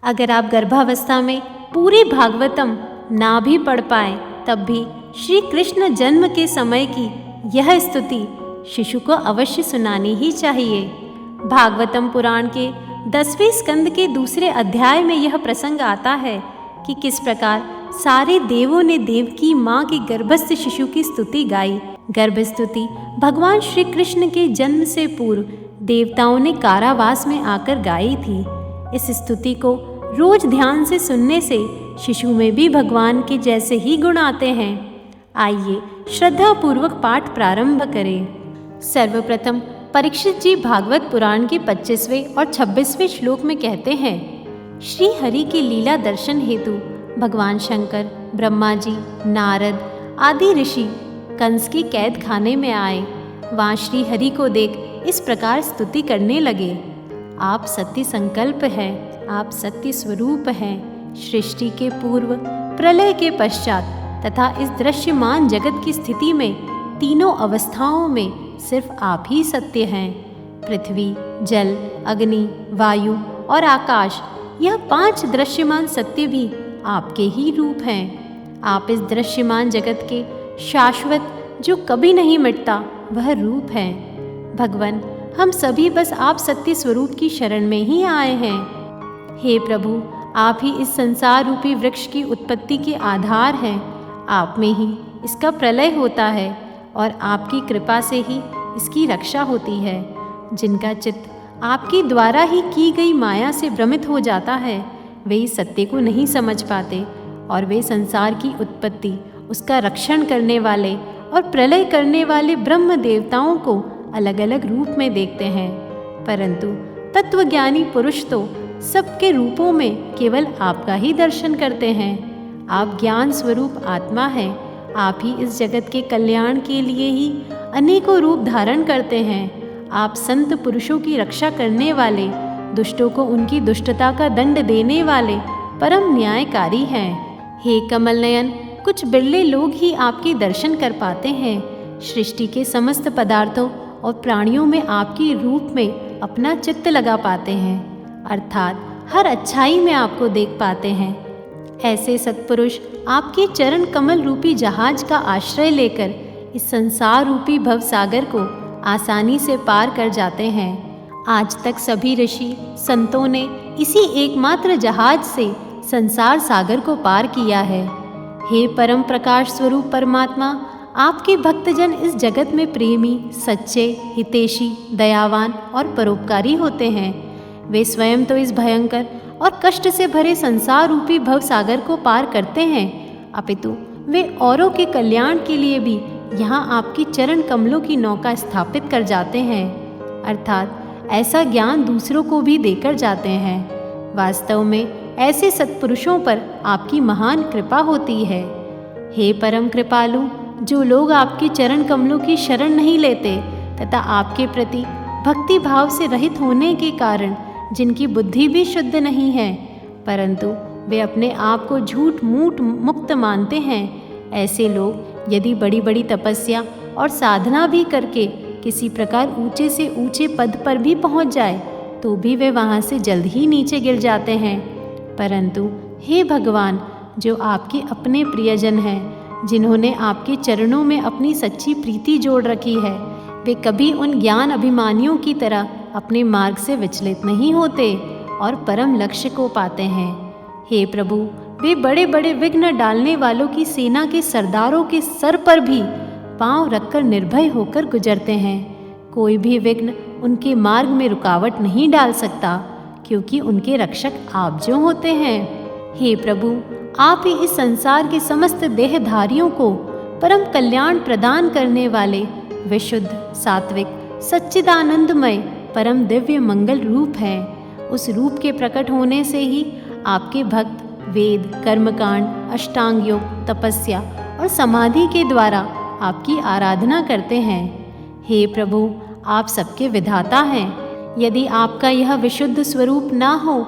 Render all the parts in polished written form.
अगर आप गर्भावस्था में पूरी भागवतम ना भी पढ़ पाए तब भी श्री कृष्ण जन्म के समय की यह स्तुति शिशु को अवश्य सुनानी ही चाहिए। भागवतम पुराण के 10वें स्कंद के दूसरे अध्याय में यह प्रसंग आता है कि किस प्रकार सारे देवों ने देवकी माँ के गर्भस्थ शिशु की स्तुति गाई। गर्भ स्तुति भगवान श्री कृष्ण के जन्म से पूर्व देवताओं ने कारावास में आकर गाई थी। इस स्तुति को रोज ध्यान से सुनने से शिशु में भी भगवान के जैसे ही गुण आते हैं। आइए श्रद्धा पूर्वक पाठ प्रारंभ करें। सर्वप्रथम परीक्षित जी भागवत पुराण के 25वें और 26वें श्लोक में कहते हैं, श्री हरि की लीला दर्शन हेतु भगवान शंकर, ब्रह्मा जी, नारद आदि ऋषि कंस की कैद खाने में आए। वहाँ श्री हरि को देख इस प्रकार स्तुति करने लगे, आप सत्य संकल्प हैं, आप सत्य स्वरूप हैं। सृष्टि के पूर्व, प्रलय के पश्चात तथा इस दृश्यमान जगत की स्थिति में तीनों अवस्थाओं में सिर्फ आप ही सत्य हैं। पृथ्वी, जल, अग्नि, वायु और आकाश, यह 5 दृश्यमान सत्य भी आपके ही रूप हैं। आप इस दृश्यमान जगत के शाश्वत जो कभी नहीं मिटता वह रूप है। भगवान, हम सभी बस आप सत्य स्वरूप की शरण में ही आए हैं। हे प्रभु, आप ही इस संसार रूपी वृक्ष की उत्पत्ति के आधार हैं। आप में ही इसका प्रलय होता है और आपकी कृपा से ही इसकी रक्षा होती है। जिनका चित्त आपके द्वारा ही की गई माया से भ्रमित हो जाता है, वे इस सत्य को नहीं समझ पाते और वे संसार की उत्पत्ति, उसका रक्षण करने वाले और प्रलय करने वाले ब्रह्म देवताओं को अलग अलग रूप में देखते हैं। परंतु तत्वज्ञानी पुरुष तो सबके रूपों में केवल आपका ही दर्शन करते हैं। आप ज्ञान स्वरूप आत्मा हैं। आप ही इस जगत के कल्याण के लिए ही अनेकों रूप धारण करते हैं। आप संत पुरुषों की रक्षा करने वाले, दुष्टों को उनकी दुष्टता का दंड देने वाले परम न्यायकारी हैं। हे कमल नयन, कुछ बिरले लोग ही आपके दर्शन कर पाते हैं। सृष्टि के समस्त पदार्थों और प्राणियों में आपके रूप में अपना चित्त लगा पाते हैं, अर्थात हर अच्छाई में आपको देख पाते हैं। ऐसे सत्पुरुष आपके चरण कमल रूपी जहाज का आश्रय लेकर इस संसार रूपी भवसागर को आसानी से पार कर जाते हैं। आज तक सभी ऋषि संतों ने इसी एकमात्र जहाज से संसार सागर को पार किया है। हे परम प्रकाश स्वरूप परमात्मा, आपके भक्तजन इस जगत में प्रेमी, सच्चे, हितैषी, दयावान और परोपकारी होते हैं। वे स्वयं तो इस भयंकर और कष्ट से भरे संसार रूपी भवसागर को पार करते हैं, अपितु वे औरों के कल्याण के लिए भी यहाँ आपकी चरण कमलों की नौका स्थापित कर जाते हैं, अर्थात ऐसा ज्ञान दूसरों को भी देकर जाते हैं। वास्तव में ऐसे सत्पुरुषों पर आपकी महान कृपा होती है। हे परम कृपालु, जो लोग आपके चरण कमलों की शरण नहीं लेते तथा आपके प्रति भक्ति भाव से रहित होने के कारण जिनकी बुद्धि भी शुद्ध नहीं है, परंतु वे अपने आप को झूठ मूठ मुक्त मानते हैं, ऐसे लोग यदि बड़ी बड़ी तपस्या और साधना भी करके किसी प्रकार ऊंचे से ऊंचे पद पर भी पहुंच जाए तो भी वे वहां से जल्द ही नीचे गिर जाते हैं। परंतु हे भगवान, जो आपके अपने प्रियजन हैं, जिन्होंने आपके चरणों में अपनी सच्ची प्रीति जोड़ रखी है, वे कभी उन ज्ञान अभिमानियों की तरह अपने मार्ग से विचलित नहीं होते और परम लक्ष्य को पाते हैं। हे प्रभु, वे बड़े बड़े विघ्न डालने वालों की सेना के सरदारों के सर पर भी पांव रखकर निर्भय होकर गुजरते हैं। कोई भी विघ्न उनके मार्ग में रुकावट नहीं डाल सकता, क्योंकि उनके रक्षक आप जो होते हैं। हे प्रभु, आप ही इस संसार के समस्त देहधारियों को परम कल्याण प्रदान करने वाले विशुद्ध, सात्विक, सच्चिदानंदमय परम दिव्य मंगल रूप हैं। उस रूप के प्रकट होने से ही आपके भक्त वेद, कर्मकांड, अष्टांग योग, तपस्या और समाधि के द्वारा आपकी आराधना करते हैं। हे प्रभु, आप सबके विधाता हैं। यदि आपका यह विशुद्ध स्वरूप ना हो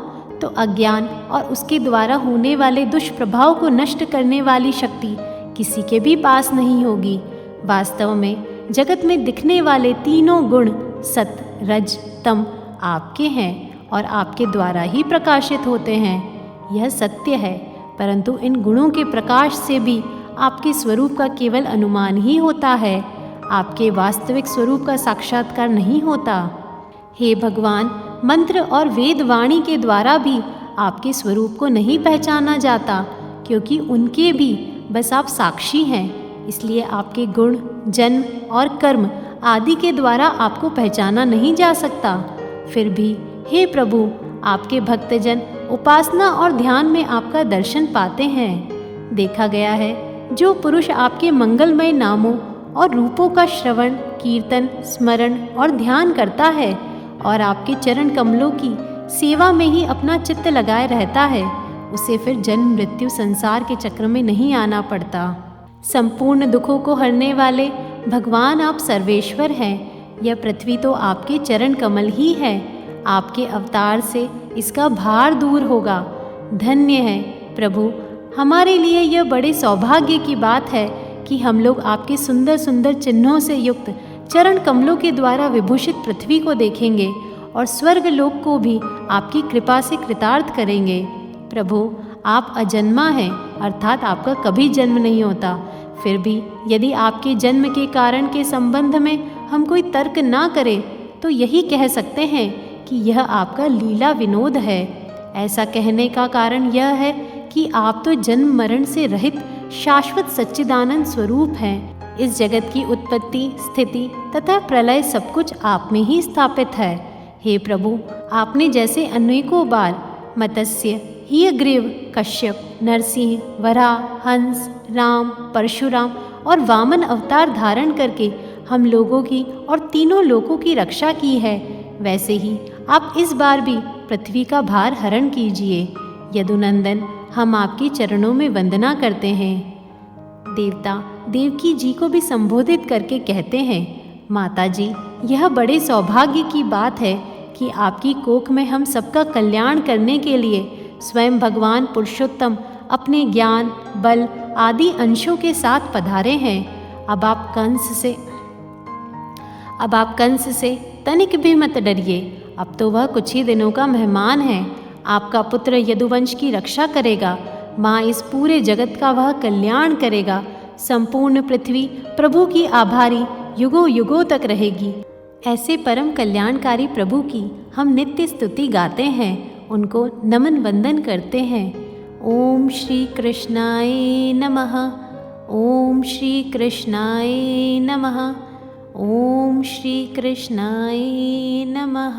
तो अज्ञान और उसके द्वारा होने वाले दुष्प्रभाव को नष्ट करने वाली शक्ति किसी के भी पास नहीं होगी। वास्तव में जगत में दिखने वाले तीनों गुण सत, रज, तम आपके हैं और आपके द्वारा ही प्रकाशित होते हैं। यह सत्य है, परंतु इन गुणों के प्रकाश से भी आपके स्वरूप का केवल अनुमान ही होता है, आपके वास्तविक स्वरूप का साक्षात्कार नहीं होता। हे भगवान, मंत्र और वेद वाणी के द्वारा भी आपके स्वरूप को नहीं पहचाना जाता, क्योंकि उनके भी बस आप साक्षी हैं। इसलिए आपके गुण, जन्म और कर्म आदि के द्वारा आपको पहचाना नहीं जा सकता। फिर भी हे प्रभु, आपके भक्तजन उपासना और ध्यान में आपका दर्शन पाते हैं। देखा गया है, जो पुरुष आपके मंगलमय नामों और रूपों का श्रवण, कीर्तन, स्मरण और ध्यान करता है और आपके चरण कमलों की सेवा में ही अपना चित्त लगाए रहता है, उसे फिर जन्म मृत्यु संसार के चक्र में नहीं आना पड़ता। संपूर्ण दुखों को हरने वाले भगवान, आप सर्वेश्वर हैं। यह पृथ्वी तो आपके चरण कमल ही है। आपके अवतार से इसका भार दूर होगा। धन्य है प्रभु, हमारे लिए यह बड़े सौभाग्य की बात है कि हम लोग आपके सुंदर सुंदर चिन्हों से युक्त चरण कमलों के द्वारा विभूषित पृथ्वी को देखेंगे और स्वर्ग लोक को भी आपकी कृपा से कृतार्थ करेंगे। प्रभु, आप अजन्मा हैं, अर्थात आपका कभी जन्म नहीं होता। फिर भी यदि आपके जन्म के कारण के संबंध में हम कोई तर्क ना करें तो यही कह सकते हैं कि यह आपका लीला विनोद है। ऐसा कहने का कारण यह है कि आप तो जन्म मरण से रहित शाश्वत सच्चिदानंद स्वरूप हैं। इस जगत की उत्पत्ति, स्थिति तथा प्रलय सब कुछ आप में ही स्थापित है। हे प्रभु, आपने जैसे अनेकों बार मत्स्य, हीयग्रीव, कश्यप, नरसिंह, वराह, हंस, राम, परशुराम और वामन अवतार धारण करके हम लोगों की और तीनों लोकों की रक्षा की है, वैसे ही आप इस बार भी पृथ्वी का भार हरण कीजिए। यदुनंदन, हम आपके चरणों में वंदना करते हैं। देवता देवकी जी को भी संबोधित करके कहते हैं, माता जी, यह बड़े सौभाग्य की बात है कि आपकी कोख में हम सबका कल्याण करने के लिए स्वयं भगवान पुरुषोत्तम अपने ज्ञान, बल आदि अंशों के साथ पधारे हैं। अब आप कंस से तनिक भी मत डरिए। अब तो वह कुछ ही दिनों का मेहमान है। आपका पुत्र यदुवंश की रक्षा करेगा। माँ इस पूरे जगत का वह कल्याण करेगा। संपूर्ण पृथ्वी प्रभु की आभारी युगों युगों तक रहेगी। ऐसे परम कल्याणकारी प्रभु की हम नित्य स्तुति गाते हैं, उनको नमन वंदन करते हैं। ओम श्री कृष्णाय नमः। ओम श्री कृष्णाय नमः। ओम श्री कृष्णाय नमः।